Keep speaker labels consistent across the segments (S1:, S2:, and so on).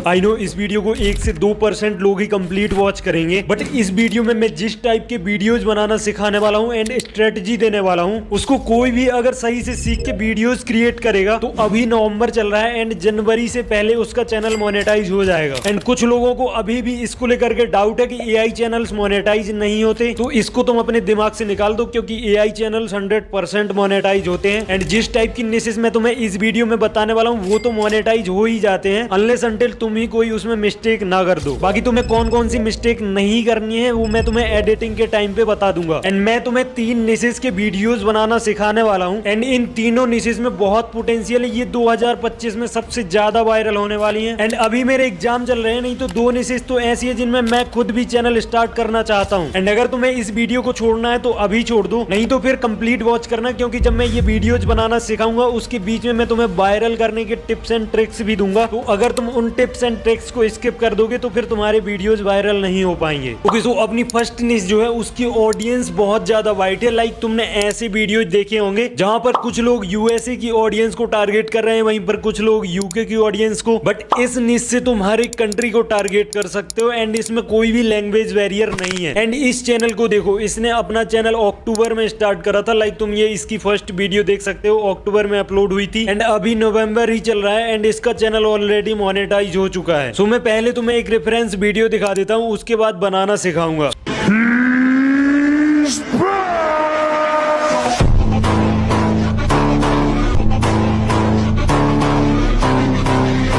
S1: I know इस video को 1 से 2% लोग ही कंप्लीट वॉच करेंगे, बट इस वीडियो में मैं जिस टाइप के वीडियोस बनाना सिखाने वाला हूँ एंड स्ट्रेटजी देने वाला हूँ, उसको कोई भी अगर सही से सीख के वीडियोस क्रिएट करेगा तो अभी नवंबर चल रहा है एंड जनवरी से पहले उसका चैनल मोनेटाइज हो जाएगा। एंड कुछ लोगों को अभी भी इसको लेकर के डाउट है कि एआई चैनल्स मोनेटाइज नहीं होते, तो इसको तुम अपने दिमाग से निकाल दो, क्योंकि एआई चैनल्स 100% मोनेटाइज होते हैं। एंड जिस टाइप की निशेस मैं तुम्हें इस वीडियो में बताने वाला हूँ वो तो मोनेटाइज हो ही जाते हैं, अनलेस अनटिल तुम ही कोई उसमें मिस्टेक ना कर दो। बाकी तुम्हें कौन कौन सी मिस्टेक नहीं करनी है वो मैं तुम्हें एडिटिंग के टाइम पे बता दूंगा। एंड मैं तुम्हें 3 निशेस के वीडियोस बनाना सिखाने वाला हूँ एंड इन तीनों निशेस में बहुत पोटेंशियल है, ये 2025 में सबसे ज्यादा वायरल होने वाली है। एंड अभी मेरे एग्जाम चल रहे हैं, नहीं तो 2 निशेस तो ऐसी है जिनमें मैं खुद भी चैनल स्टार्ट करना चाहता हूँ। एंड अगर तुम्हें इस वीडियो को छोड़ना है तो अभी छोड़ दो, नहीं तो फिर कंप्लीट वॉच करना, क्योंकि जब मैं ये वीडियोज बनाना सिखाऊंगा उसके बीच में मैं तुम्हें वायरल करने के टिप्स एंड ट्रिक्स भी दूंगा। तो अगर तुम उन टिप्स एंड ट्रिक्स को स्किप कर दोगे तो फिर तुम्हारे वीडियोस वायरल नहीं हो पाएंगे। ओके, सो अपनी फर्स्ट निश जो है उसकी ऑडियंस बहुत ज्यादा वाइड है। लाइक तुमने ऐसे वीडियो देखे होंगे जहां पर कुछ लोग यूएसए की ऑडियंस को टारगेट कर रहे हैं, वहीं पर कुछ लोग यूके की ऑडियंस को, बट इस निश से तुम हर एक कंट्री को टारगेट कर सकते हो एंड इसमें कोई भी लैंग्वेज बैरियर नहीं है। एंड इस चैनल को देखो, इसने अपना चैनल अक्टूबर में स्टार्ट करा था। लाइक तुम ये इसकी फर्स्ट वीडियो देख सकते हो, अक्टूबर में अपलोड हुई थी एंड अभी नवंबर ही चल रहा है एंड इसका चैनल ऑलरेडी मोनेटाइज हो चुका है। सो मैं पहले तुम्हें एक रेफरेंस वीडियो दिखा देता हूँ, उसके बाद बनाना सिखाऊंगा।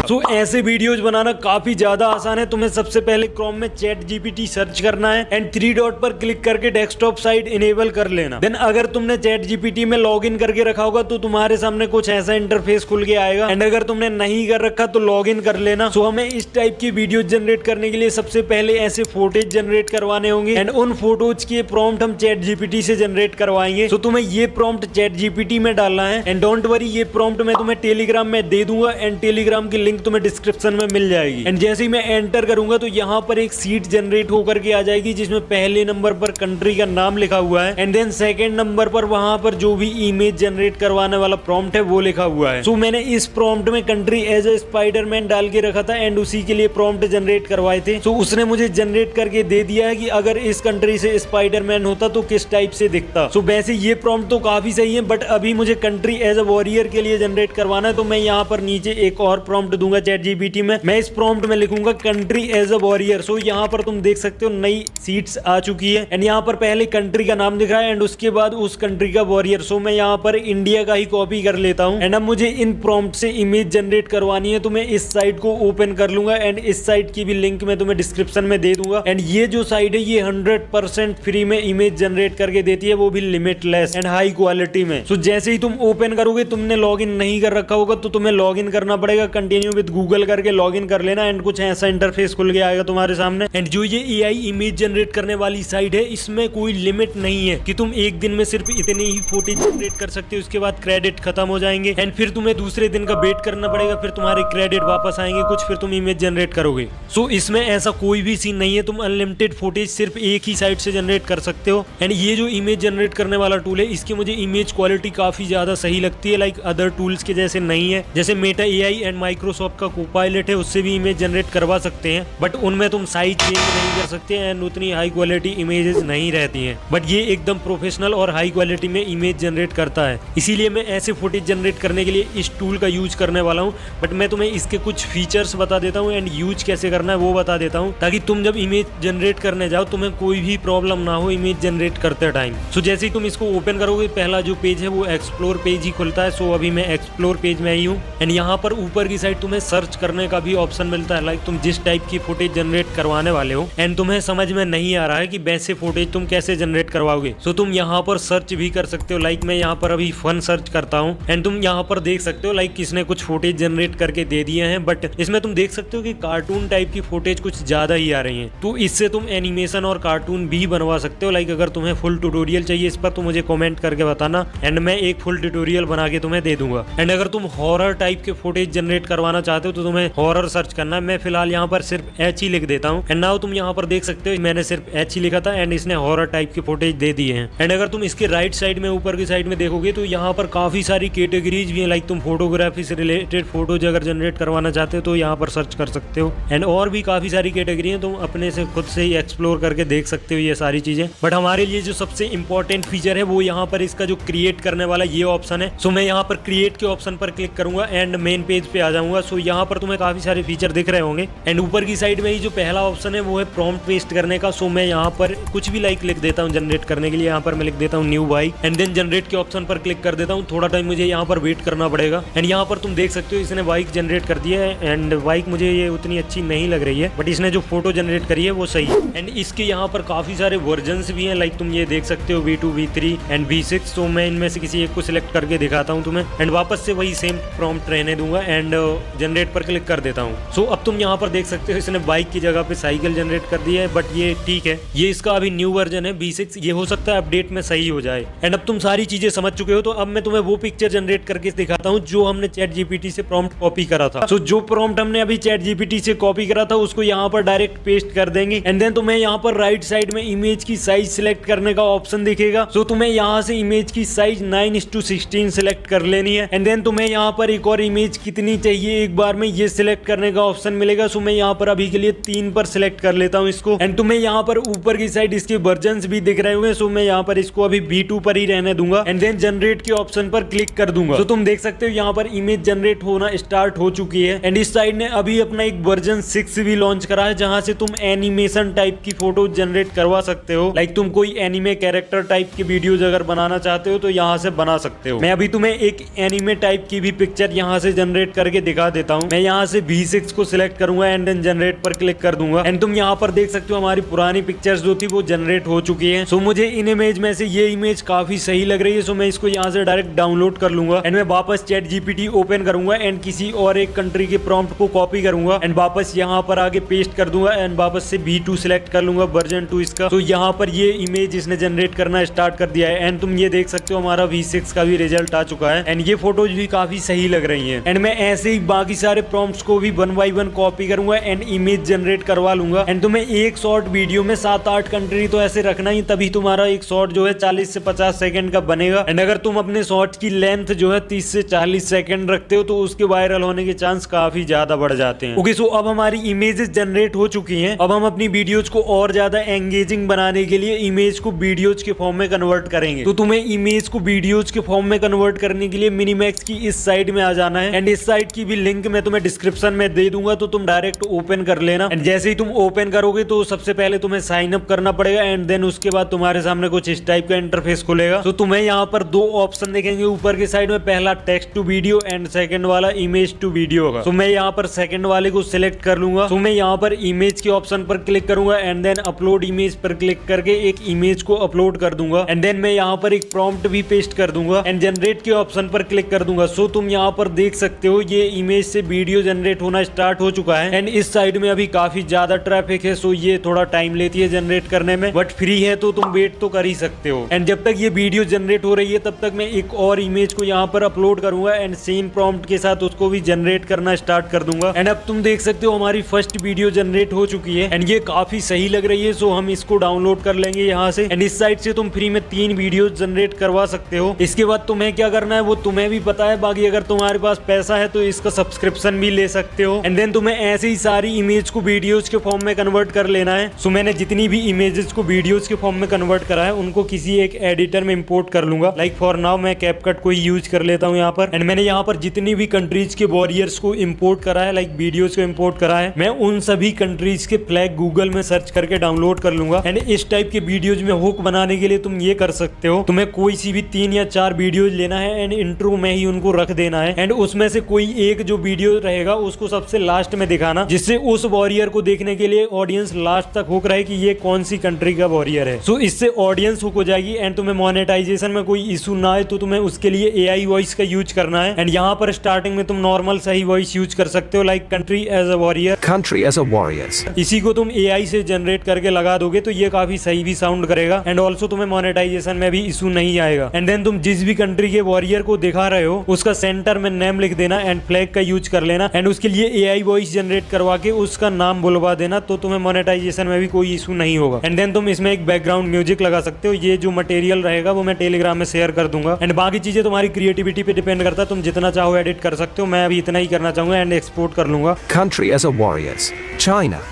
S1: तो ऐसे वीडियोज बनाना काफी ज्यादा आसान है। तुम्हें सबसे पहले क्रोम में चैट जीपीटी सर्च करना है एंड 3 डॉट पर क्लिक करके डेस्कटॉप साइट इनेबल कर लेना। देन अगर तुमने चैट जीपीटी में लॉगिन करके रखा होगा तो तुम्हारे सामने कुछ ऐसा इंटरफेस खुल के आएगा एंड अगर तुमने नहीं कर रखा तो लॉगिन कर लेना। सो हमें इस टाइप की वीडियो जनरेट करने के लिए सबसे पहले ऐसे फोटेज जनरेट करवाने होंगे एंड उन फोटोज के प्रॉम्प्ट हम चैट जीपीटी से जनरेट करवाएंगे। सो तुम्हें ये प्रॉम्प्ट चैट जीपीटी में डालना है एंड डोंट वरी, ये प्रॉम्प्ट मैं तुम्हें टेलीग्राम में दे दूंगा एंड टेलीग्राम की लिंक तुम्हें डिस्क्रिप्शन में मिल जाएगी। एंड जैसे ही मैं एंटर करूंगा तो यहाँ पर एक सीट जनरेट होकर के आ जाएगी जिसमें पहले नंबर पर कंट्री का नाम लिखा हुआ है एंड देन सेकंड नंबर पर वहां पर जो भी इमेज जनरेट करवाने वाला प्रॉम्प्ट है वो लिखा हुआ है। सो मैंने इस प्रॉम्प्ट में कंट्री एज ए स्पाइडरमैन डाल के रखा था एंड उसी के लिए प्रॉम्प्ट जनरेट करवाए थे। सो उसने मुझे जनरेट करके दे दिया है कि अगर इस कंट्री से स्पाइडरमैन होता तो किस टाइप से दिखता। सो वैसे ये प्रॉम्प्ट तो काफी सही है, बट अभी मुझे कंट्री एज ए वॉरियर के लिए जनरेट करवाना है, तो मैं यहाँ पर नीचे एक और प्रॉम्प्ट दूंगा चैट जीपीटी में। मैं इस प्रॉम्प्ट में लिखूंगा कंट्री एज अ वॉरियर। सो यहाँ पर तुम देख सकते हो नई सीट्स आ चुकी है एंड यहाँ पर पहले कंट्री का नाम दिख रहा है एंड उसके बाद उस कंट्री का वॉरियर। सो मैं यहाँ पर इंडिया का ही कॉपी कर लेता हूँ एंड अब मुझे इन प्रॉम्प्ट से इमेज जनरेट करवानी है, तो मैं इस साइट को ओपन कर लूंगा एंड इस साइट की भी लिंक मैं तुम्हें डिस्क्रिप्शन में दे दूंगा। एंड ये जो साइट है ये 100% फ्री में इमेज जनरेट करके देती है, वो भी लिमिटलेस एंड हाई क्वालिटी में। सो जैसे ही तुम ओपन करोगे, तुमने लॉगिन नहीं कर रखा होगा तो तुम्हें लॉगिन करना पड़ेगा। कंटिन्यू विद गूगल करके लॉगिन कर लेना एंड कुछ ऐसा इंटरफेस खुल के आएगा तुम्हारे सामने। एंड जो ये एआई इमेज जनरेट करने वाली साइट है, इसमें कोई लिमिट नहीं है कि तुम एक दिन में सिर्फ इतने ही फुटेज जनरेट कर सकते हो, उसके बाद क्रेडिट खत्म हो जाएंगे एंड फिर तुम्हें दूसरे दिन का वेट करना पड़ेगा, फिर तुम्हारे क्रेडिट वापस आएंगे कुछ, फिर तुम इमेज जनरेट करोगे। सो इसमें ऐसा कोई भी सीन नहीं है, तुम अनलिमिटेड फुटेज सिर्फ एक ही साइट से जनरेट कर सकते हो। एंड ये जो इमेज जनरेट करने वाला टूल है, इसकी मुझे इमेज क्वालिटी काफी ज्यादा सही लगती है। लाइक अदर टूल्स के जैसे नहीं है, जैसे मेटा एआई एंड माइक्रोसॉफ्ट का कोपायलट है, उससे भी इमेज जनरेट करवा सकते हैं, बट उनमें तुम साइज चेंज नहीं कर सकते एंड उतनी हाई क्वालिटी इमेजेस नहीं रहती हैं। बट ये एकदम प्रोफेशनल और हाई क्वालिटी में इमेज जनरेट करता है, इसीलिए मैं ऐसे फुटेज जनरेट करने के लिए इस टूल का यूज करने वाला हूँ। बट मैं तुम्हें इसके कुछ फीचर्स बता देता हूँ एंड यूज कैसे करना है वो बता देता हूँ, ताकि तुम जब इमेज जनरेट करने जाओ तुम्हें कोई भी प्रॉब्लम ना हो इमेज जनरेट करते टाइम। सो जैसे ही तुम इसको ओपन करोगे, पहला जो पेज है वो एक्सप्लोर पेज ही खुलता है। सो अभी मैं एक्सप्लोर पेज में आई हूँ एंड यहाँ पर ऊपर की साइड तुम्हें सर्च करने का भी ऑप्शन मिलता है। लाइक तुम जिस टाइप की फुटेज जनरेट करवाने वाले हो एंड तुम्हें समझ में नहीं आ रहा है कि वैसे फुटेज तुम कैसे जनरेट करवाओगे, सो तुम यहाँ पर सर्च भी कर सकते हो। लाइक मैं यहाँ पर अभी फन सर्च करता हूँ एंड तुम यहाँ पर देख सकते हो लाइक किसने कुछ फुटेज जनरेट करके दे दिए हैं, बट इसमें तुम देख सकते हो कि कार्टून टाइप की फुटेज कुछ ज्यादा ही आ रही है। तो इससे तुम एनिमेशन और कार्टून भी बनवा सकते हो। लाइक अगर तुम्हें फुल ट्यूटोरियल चाहिए इस पर तो मुझे कमेंट करके बताना एंड मैं एक फुल ट्यूटोरियल बना के तुम्हें दे दूंगा। एंड अगर तुम हॉरर टाइप के फुटेज जनरेट करवाना चाहते हो तो तुम्हें हॉरर सर्च करना है। मैं फिलहाल यहाँ पर सिर्फ एच ही लिख देता हूँ। एंड नाउ तुम यहाँ पर देख सकते हो मैंने सिर्फ एच ही लिखा था एंड इसने हॉरर टाइप की फुटेज दे दी है। एंड अगर तुम इसके राइट साइड में ऊपर की साइड में देखोगे तो यहाँ पर काफी सारी कैटेगरीज भी है। लाइक तुम फोटोग्राफी से रिलेटेड फोटोज अगर जनरेट करवाना चाहते हो तो यहाँ पर सर्च कर सकते हो। एंड और भी काफी सारी कैटेगरी है, तुम अपने से खुद से ही एक्सप्लोर करके देख सकते हो ये सारी चीजें। बट हमारे लिए जो सबसे इंपॉर्टेंट फीचर है वो यहाँ पर इसका जो क्रिएट करने वाला ये ऑप्शन है। सो मैं यहाँ पर क्रिएट के ऑप्शन पर क्लिक करूंगा एंड मेन पेज पे आ जाऊंगा। सो यहाँ पर तुम्हें काफी सारे फीचर दिख रहे होंगे। एंड ऊपर की साइड में ही जो पहला ऑप्शन है वो है प्रॉम्प्ट पेस्ट करने का। सो मैं यहाँ पर कुछ भी लाइक लिख देता हूँ जनरेट करने के लिए। यहाँ पर मैं लिख देता हूँ new bike and then generate के ऑप्शन पर क्लिक कर देता हूँ। थोड़ा टाइम मुझे यहाँ पर वेट करना पड़ेगा। एंड यहाँ पर तुम देख सकते हो इसने बाइक जनरेट कर दी है। एंड बाइक मुझे ये उतनी अच्छी नहीं लग रही है, बट इसने जो फोटो जनरेट करी है वो सही है। एंड इसके यहाँ पर काफी सारे वर्जन्स भी हैं। लाइक तुम ये देख सकते हो V2, V3 एंड V6। तो मैं इनमें से किसी एक को सिलेक्ट करके दिखाता हूँ तुम्हें। एंड वापस से वही सेम प्रॉम्प्ट रहने दूंगा एंड जनरेट पर क्लिक कर देता हूँ। सो अब तुम यहाँ पर देख सकते हो इसने बाइक की जगह पे साइकिल जनरेट कर दी है। बट ये ठीक है, ये इसका अभी न्यू वर्जन है V6। ये हो सकता है अपडेट में सही हो जाए। एंड अब तुम सारी चीजें समझ चुके हो तो अब मैं तुम्हें वो पिक्चर जनरेट करके दिखाता हूँ जो हमने चैट जीपीटी से प्रॉम्प्ट कॉपी करा था। सो जो प्रॉम्प्ट हमने अभी चैट जीपीटी से कॉपी करा था उसको यहाँ पर डायरेक्ट पेस्ट कर देंगे। एंड देन तुम्हें यहाँ पर राइट साइड में इमेज की साइज सिलेक्ट करने का ऑप्शन दिखेगा। सो तुम्हें यहाँ से इमेज की साइज 9:16 सिलेक्ट कर लेनी है। एंड देन तुम्हें यहाँ पर एक और इमेज कितनी चाहिए एक बार में ये सिलेक्ट करने का ऑप्शन मिलेगा। सो मैं यहाँ पर अभी के लिए 3 पर सिलेक्ट कर लेता हूँ इसको। एंड तुम्हें यहाँ पर ऊपर की साइड इसके वर्जन्स भी दिख रहे होंगे। सो मैं यहाँ पर इसको अभी V2 पर ही रहने दूंगा एंड देन जनरेट के ऑप्शन पर क्लिक कर दूंगा। तो तुम देख सकते हो यहाँ पर इमेज जनरेट होना स्टार्ट हो चुकी है। एंड इस साइड ने अभी अपना एक वर्जन 6 भी लॉन्च करा है जहां से तुम एनिमेशन टाइप की फोटो जनरेट करवा सकते हो। लाइक तुम कोई एनिमे कैरेक्टर टाइप की वीडियोज अगर बनाना चाहते हो तो यहाँ से बना सकते हो। मैं अभी तुम्हें एक एनिमे टाइप की भी पिक्चर यहाँ से जनरेट करके दिखा देता हूँ। मैं यहाँ से V6 को सिलेक्ट करूंगा एंड देन जनरेट पर क्लिक कर दूंगा। एंड तुम यहाँ पर देख सकते हो हमारी पुरानी पिक्चर्स जो थी वो जनरेट हो चुकी है। सो मुझे इन इमेज में से ये इमेज काफी सही लग रही है। सो मैं इसको यहाँ से डायरेक्ट डाउनलोड कर लूंगा एंड मैं वापस चैट जीपीटी ओपन करूंगा एंड किसी और एक कंट्री के प्रॉम्प्ट को कॉपी करूंगा एंड वापस यहाँ पर आगे पेस्ट कर दूंगा एंड वापस से V2 सिलेक्ट कर लूंगा वर्जन 2 इसका। तो यहाँ पर ये इमेज इसने जनरेट करना स्टार्ट कर दिया है। एंड तुम ये देख सकते हो हमारा V6 का भी रिजल्ट आ चुका है एंड ये फोटोज भी काफी सही लग रही हैं। एंड मैं ऐसे ही बाकी सारे प्रॉम्प्ट्स को भी 1 by 1 कॉपी करूंगा एंड इमेज जनरेट करवा लूंगा। एंड तुम्हें एक शॉर्ट वीडियो में 7-8 कंट्री तो ऐसे रखना ही, तभी तुम्हारा एक शॉर्ट जो है 40 से 50 सेकंड का बनेगा। एंड अगर तुम अपने शॉर्ट की लेंथ जो है 30 से 40 सेकंड रखते हो तो उसके वायरल होने के चांस काफी ज्यादा बढ़ जाते हैं। ओके, सो अब हमारी इमेजेस जनरेट हो चुकी हैं। अब हम अपनी वीडियोज को और ज्यादा एंगेजिंग बनाने के लिए इमेज को वीडियोज के फॉर्म में कन्वर्ट करेंगे। तो तुम्हें इमेज को वीडियोज के फॉर्म में कन्वर्ट करने के लिए मिनीमैक्स की इस साइड में आ जाना है। एंड इस साइड की भी लिंक मैं तुम्हें डिस्क्रिप्शन में दे दूंगा तो तुम डायरेक्ट ओपन कर लेना। एंड जैसे ही तुम ओपन करोगे तो सबसे पहले तुम्हें साइन अप करना पड़ेगा एंड देन उसके बाद तुम्हारे सामने कुछ इस टाइप का इंटरफेस खुलेगा। तो तुम्हें यहाँ पर 2 ऑप्शन दिखेंगे ऊपर की साइड में, पहला text to video and second वाला इमेज टू वीडियो का। तो मैं यहाँ पर सेकंड वाले को सिलेक्ट कर लूंगा। तो मैं यहाँ पर इमेज के ऑप्शन पर क्लिक करूंगा एंड देन अपलोड इमेज पर क्लिक करके एक इमेज को अपलोड कर दूंगा। एंड देन मैं यहाँ पर एक प्रॉम्प्ट भी पेस्ट कर दूंगा एंड जनरेट के ऑप्शन पर क्लिक कर दूंगा। सो तुम यहाँ पर देख सकते हो ये इमेज से वीडियो जनरेट होना स्टार्ट हो चुका है। एंड इस साइड में अभी काफी ज्यादा ट्रैफिक है, सो ये थोड़ा टाइम लेती है जनरेट करने में, बट फ्री है तो तुम वेट तो कर ही सकते हो। एंड जब तक ये वीडियो जनरेट हो रही है तब तक मैं एक और इमेज को यहाँ पर अपलोड करूंगा एंड सेम प्रॉम्प्ट के साथ उसको भी जनरेट करना स्टार्ट कर दूंगा। एंड अब तुम देख सकते हो हमारी फर्स्ट वीडियो जनरेट हो चुकी है एंड ये काफी सही लग रही है। सो हम इसको डाउनलोड कर लेंगे यहाँ से। एंड इस साइट से तुम फ्री में 3 वीडियो जनरेट करवा सकते हो। इसके बाद तुम्हें क्या करना है वो तुम्हें भी पता है, बाकी अगर तुम्हारे पास पैसा है तो इसका सब्सक्रिप्शन भी ले सकते हो। एंड देन तुम्हें ऐसे ही सारी इमेज को वीडियोज के फॉर्म में कन्वर्ट कर लेना है। सो मैंने जितनी भी इमेजेस को वीडियोज के फॉर्म में कन्वर्ट करा है उनको किसी एक एडिटर में इंपोर्ट कर लूंगा। लाइक फॉर नाउ मैं कैपकट को यूज कर लेता हूँ यहाँ पर। एंड मैंने यहाँ पर जितनी भी कंट्रीज के वॉरियर्स को इंपोर्ट करा है, लाइक वीडियोज को इंपोर्ट करा है, मैं उन सभी कंट्रीज के फ्लैग गूगल में सर्च करके डाउनलोड कर लूंगा। एंड इस टाइप के वीडियोज में हुक बनाने के लिए तुम ये कर सकते हो, तुम्हें कोई सी भी 3 या 4 वीडियोज लेना है एंड इंट्रो में ही उनको रख देना है। एंड उसमें से कोई एक जो वीडियो रहेगा उसको सबसे लास्ट में दिखाना, जिससे उस वॉरियर को देखने के लिए ऑडियंस लास्ट तक हुक रहे कि ये कौन सी कंट्री का वॉरियर है। सो इससे ऑडियंस हुक हो जाएगी एंड तुम्हें मोनेटाइजेशन में कोई इशू ना आए तो तुम्हें उसके लिए AI वॉइस का यूज करना है। एंड यहाँ पर स्टार्टिंग में तुम नॉर्मल सही वॉइस यूज कर सकते हो, like country as a warrior. इसी को तुम AI से जनरेट करके लगा दोगे तो ये काफी सही भी साउंड करेगा एंड ऑल्सो तुम्हें मोनेटाइजेशन में भी इशू नहीं आएगा। एंड देन तुम जिस भी कंट्री के वॉरियर को दिखा रहे हो उसका सेंटर में नेम लिख देना एंड फ्लैग का यूज कर लेना एंड उसके लिए AI वॉइस जनरेट करवा के उसका नाम बुलवा देना, तो तुम्हें मोनेटाइजेशन में भी कोई इशू नहीं होगा। एंड देन तुम इसमें एक बैकग्राउंड म्यूजिक लगा सकते हो। ये जो मटेरियल रहेगा वो मैं टेलीग्राम में शेयर कर दूंगा एंड बाकी चीजें तुम्हारी क्रिएटिविटी पे डिपेंड करता है, तुम जितना चाहो एडिट कर सकते हो। मैं अभी इतना ही करना चाहूंगा एंड एक्सपोर्ट कर लूंगा।
S2: Country as a warriors. China.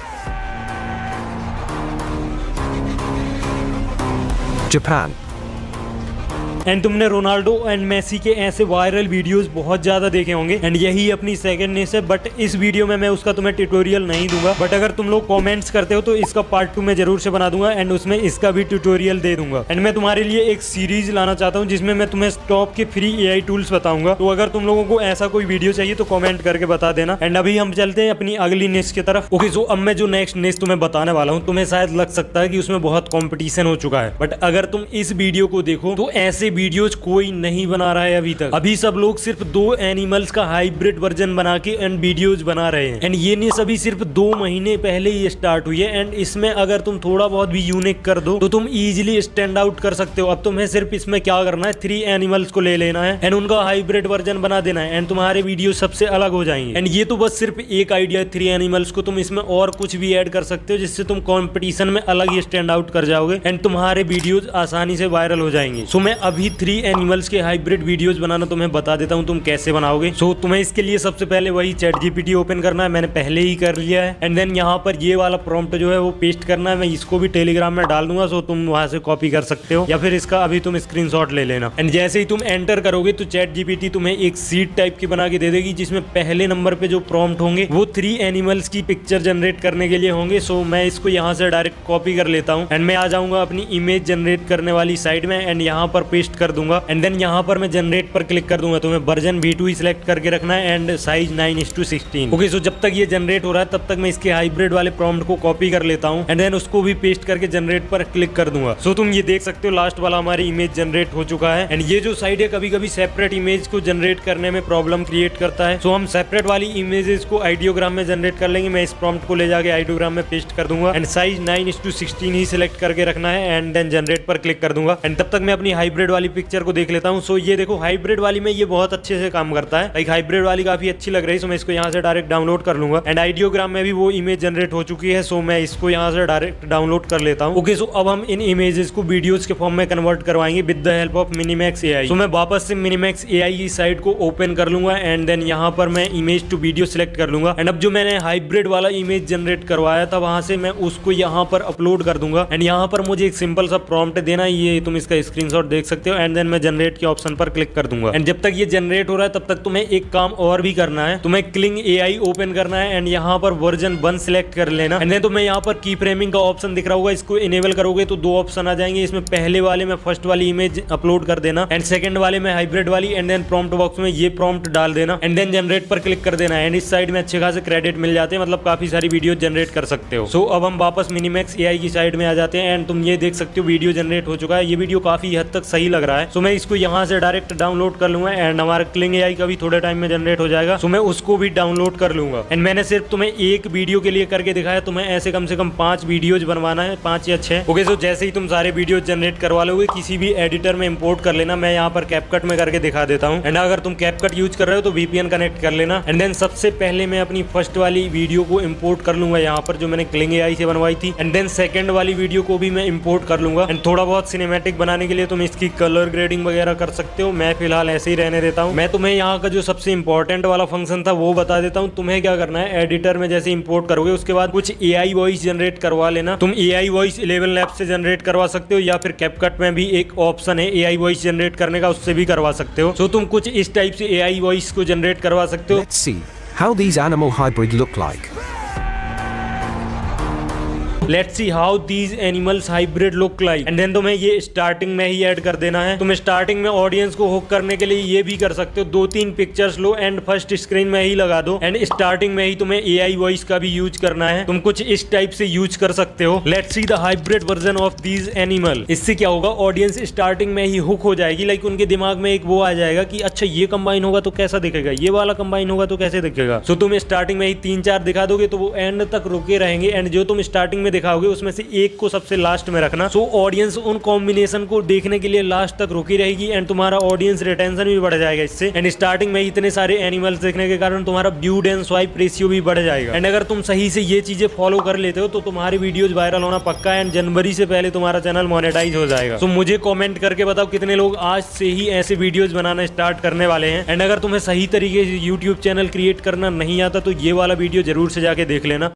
S2: Japan.
S1: And तुमने रोनाल्डो एंड मेसी के ऐसे वायरल वीडियोस बहुत ज्यादा देखे होंगे एंड यही अपनी सेकंडनेस है, बट इस वीडियो में मैं उसका तुम्हें ट्यूटोरियल नहीं दूंगा। बट अगर तुम लोग कमेंट्स करते हो तो इसका पार्ट 2 में जरूर से बना दूंगा एंड उसमें इसका भी ट्यूटोरियल दे दूंगा। एंड मैं तुम्हारे लिए एक सीरीज लाना चाहता हूँ जिसमें मैं तुम्हें टॉप के फ्री AI टूल्स बताऊंगा। तो अगर तुम लोगों को ऐसा कोई वीडियो चाहिए तो कॉमेंट करके बता देना। एंड अभी हम चलते हैं अपनी अगली नेस की तरफ। ओके, सो अब मैं जो नेक्स्ट नेस तुम्हें बताने वाला हूँ, तुम्हें शायद लग सकता है कि उसमें बहुत कॉम्पिटिशन हो चुका है, बट अगर तुम इस वीडियो को देखो तो ऐसे वीडियोज कोई नहीं बना रहा है अभी तक। अभी सब लोग सिर्फ 2 एनिमल्स का हाइब्रिड वर्जन बना के एंड वीडियोज बना रहे हैं एंड ये नेस अभी सिर्फ 2 महीने पहले ही स्टार्ट हुई है। एंड इसमें अगर तुम थोड़ा बहुत भी यूनिक कर दो तो तुम इजीली स्टैंड आउट कर सकते हो। अब तुम्हें सिर्फ इसमें क्या करना है, 3 एनिमल्स को ले लेना है एंड उनका हाइब्रिड वर्जन बना देना है एंड तुम्हारे वीडियो सबसे अलग हो जाएंगे। एंड ये तो बस सिर्फ एक आइडिया है 3 एनिमल्स को, तुम इसमें और कुछ भी ऐड कर सकते हो जिससे तुम कॉम्पिटिशन में अलग ही स्टैंड आउट कर जाओगे एंड तुम्हारे वीडियोज आसानी से वायरल हो जाएंगे। सो मैं अभी 3 एनिमल्स के हाइब्रिड वीडियोस बनाना तुम्हें बता देता हूं तुम कैसे बनाओगे। सो तुम्हें इसके लिए सबसे पहले वही ChatGPT ओपन करना है, मैंने पहले ही कर लिया है। एंड देन यहाँ पर ये वाला प्रॉम्प्ट जो है वो पेस्ट करना है, मैं इसको भी टेलीग्राम में डाल दूंगा, सो तुम वहां से कॉपी कर सकते हो या फिर इसका अभी तुम स्क्रीनशॉट ले लेना। एंड जैसे ही तुम एंटर करोगे तो ChatGPT तुम्हें एक सीट टाइप की बना के दे देगी जिसमें पहले नंबर पे जो प्रॉम्प्ट होंगे वो 3 एनिमल्स की पिक्चर जनरेट करने के लिए होंगे। सो मैं इसको यहाँ से डायरेक्ट कॉपी कर लेता हूँ एंड मैं आ जाऊंगा अपनी इमेज जनरेट करने वाली साइड में एंड यहाँ पर पेस्ट कर दूंगा। एंड देन यहाँ पर मैं जनरेट पर क्लिक कर दूंगा। तुम्हें वर्जन V2 ही सिलेक्ट करके रखना है एंड साइज 9:16। ओके, सो जब तक ये जनरेट हो रहा है तब तक मैं इसके हाइब्रिड वाले प्रॉम्प्ट को कॉपी कर लेता हूँ एंड देन उसको भी पेस्ट करके जनरेट पर क्लिक कर दूंगा। सो तुम ये देख सकते हो लास्ट वाला हमारी इमेज जनरेट हो चुका है एंड ये जो साइड है कभी कभी सेपरेट इमेज को जनरेट करने में प्रॉब्लम क्रिएट करता है। सो हम सेपरेट वाली इमेजेस को आइडियोग्राम में जनरेट कर लेंगे। मैं इस प्रॉम्प्ट को ले जाके आइडियोग्राम में पेस्ट कर दूंगा एंड साइज 9:16 ही सिलेक्ट करके रखना है एंड देन जनरेट पर क्लिक कर दूंगा। एंड तब तक मैं अपनी हाइब्रिड वाली पिक्चर को देख लेता हूँ। सो ये देखो हाइब्रिड वाली में ये बहुत अच्छे से काम करता है, लाइक हाइब्रिड वाली काफी अच्छी लग रही है। सो मैं इसको यहाँ से डायरेक्ट डाउनलोड कर लूंगा एंड आइडियोग्राम में भी वो इमेज जनरेट हो चुकी है। सो मैं इसको यहाँ से डायरेक्ट डाउनलोड कर लेता हूँ। ओके, सो अब हम इन इमेजेस को वीडियोस के फॉर्म में कन्वर्ट करवाएंगे with the help of minimax AI। सो मैं वापस से मिनिमैक्स AI की साइट को ओपन कर लूंगा एंड देन यहाँ पर मैं इमेज टू वीडियो सिलेक्ट कर लूंगा एंड अब जो मैंने हाइब्रिड वाला इमेज जनरेट करवाया था वहां से मैं उसको यहाँ पर अपलोड कर दूंगा एंड यहाँ पर मुझे एक सिंपल सा प्रॉम्प्ट देना है, ये तुम इसका स्क्रीनशॉट देख सकते हो एंड देन मैं जनरेट के ऑप्शन पर क्लिक कर दूंगा। एंड जब तक ये जनरेट हो रहा है तब तक तुम्हें एक काम और भी करना है, तुम्हें क्लिंग AI ओपन करना है एंड यहाँ पर वर्जन 1 सिलेक्ट कर लेना एंड देन तुम्हें यहाँ पर की फ्रेमिंग का ऑप्शन दिख रहा होगा, इसको इनेबल करोगे तो 2 ऑप्शन आ जाएंगे। इसमें पहले वाले में फर्स्ट वाली इमेज अपलोड कर देना एंड सेकंड वाले में हाइब्रिड वाली एंड देन प्रॉम्प्ट बॉक्स में ये प्रॉम्प्ट डाल देना एंड देन जनरेट पर क्लिक कर देना एंड इस साइड में अच्छे खासे क्रेडिट मिल जाते हैं, मतलब काफी सारी वीडियो जनरेट कर सकते हो। सो अब हम वापस मिनिमैक्स AI की साइड में आ जाते हैं एंड तुम ये देख सकते हो वीडियो जनरेट हो चुका है। ये वीडियो काफी हद तक सही लग रहा है। सो मैं इसको यहाँ से डायरेक्ट डाउनलोड कर लूंगा एंड हमारा क्लिंग AI का भी थोड़े टाइम में जनरेट हो जाएगा। सो मैं उसको भी डाउनलोड कर लूंगा एंड मैंने सिर्फ तुम्हें एक वीडियो के लिए करके दिखाया, तुम्हें ऐसे कम से कम 5 वीडियोज बनवाना है, 5 या 6। ओके, सो जैसे ही तुम सारे वीडियो जनरेट करवा लोगे किसी भी एडिटर में इंपोर्ट कर लेना। मैं यहाँ पर कैपकट में करके दिखा देता हूँ एंड अगर तुम कैपकट यूज कर रहे हो तो VPN कनेक्ट कर लेना एंड देन सबसे पहले मैं अपनी फर्स्ट वाली वीडियो को इंपोर्ट कर लूंगा यहाँ पर जो मैंने क्लिंग AI से बनवाई थी एंड देन सेकंड वाली वीडियो को भी मैं इंपोर्ट कर लूंगा एंड थोड़ा बहुत सिनेमैटिक बनाने के लिए तुम इसकी कलर ग्रेडिंग वगैरह कर सकते हो। मैं फिलहाल ऐसे ही रहने देता हूँ। मैं तुम्हें यहाँ का जो सबसे इंपॉर्टेंट वाला फंक्शन था वो बता देता हूँ। तुम्हें क्या करना है, एडिटर में जैसे इंपोर्ट करोगे उसके बाद कुछ AI वॉइस जनरेट करवा लेना। तुम AI वॉइस 11 लैब्स से जनरेट करवा सकते हो या फिर कैपकट में भी एक ऑप्शन है AI वॉइस जनरेट करने का, उससे भी करवा सकते हो। सो तुम कुछ इस टाइप से AI वॉइस को जनरेट करवा सकते हो।
S2: Let's see how these animal hybrid look like.
S1: Let's see how these animals hybrid look like and then तुम्हें ये स्टार्टिंग में ही ऐड कर देना है। तुम स्टार्टिंग में ऑडियंस को हुक करने के लिए ये भी कर सकते हो, 2-3 pictures low and first screen में ही लगा दो एंड स्टार्टिंग में ही तुम्हें AI वॉइस का भी यूज करना है। तुम कुछ इस टाइप से यूज कर सकते हो। Let's see the hybrid version of these animal. इससे क्या होगा, ऑडियंस स्टार्टिंग में ही हुक हो जाएगी, लाइक उनके दिमाग में एक वो आ जाएगा कि अच्छा ये कंबाइन होगा तो कैसा दिखेगा, ये वाला कंबाइन होगा तो कैसे दिखेगा। सो तुम स्टार्टिंग में ही 3-4 दिखा दोगे तो वो एंड तक रुके रहेंगे एंड जो तुम स्टार्टिंग में दिखाओगे उसमें से एक को सबसे लास्ट में रखना। सो ऑडियंस उन कॉम्बिनेशन को देखने के लिए लास्ट तक रुकी रहेगी एंड तुम्हारा ऑडियंस रिटेंशन भी बढ़ जाएगा इससे। एंड स्टार्टिंग में इतने सारे एनिमल्स देखने के कारण तुम्हारा व्यूड एंड स्वाइप रेशियो भी बढ़ जाएगा। एंड अगर तुम सही से ये चीजें फॉलो कर लेते हो तो तुम्हारी वीडियोज वायरल होना पक्का है एंड जनवरी से पहले तुम्हारा चैनल मोनेटाइज हो जाएगा। सो मुझे कमेंट करके बताओ कितने लोग आज से ही ऐसे वीडियोज बनाना स्टार्ट करने वाले हैं। एंड अगर तुम्हें सही तरीके से यूट्यूब चैनल क्रिएट करना नहीं आता तो ये वाला वीडियो जरूर से जाके देख लेना।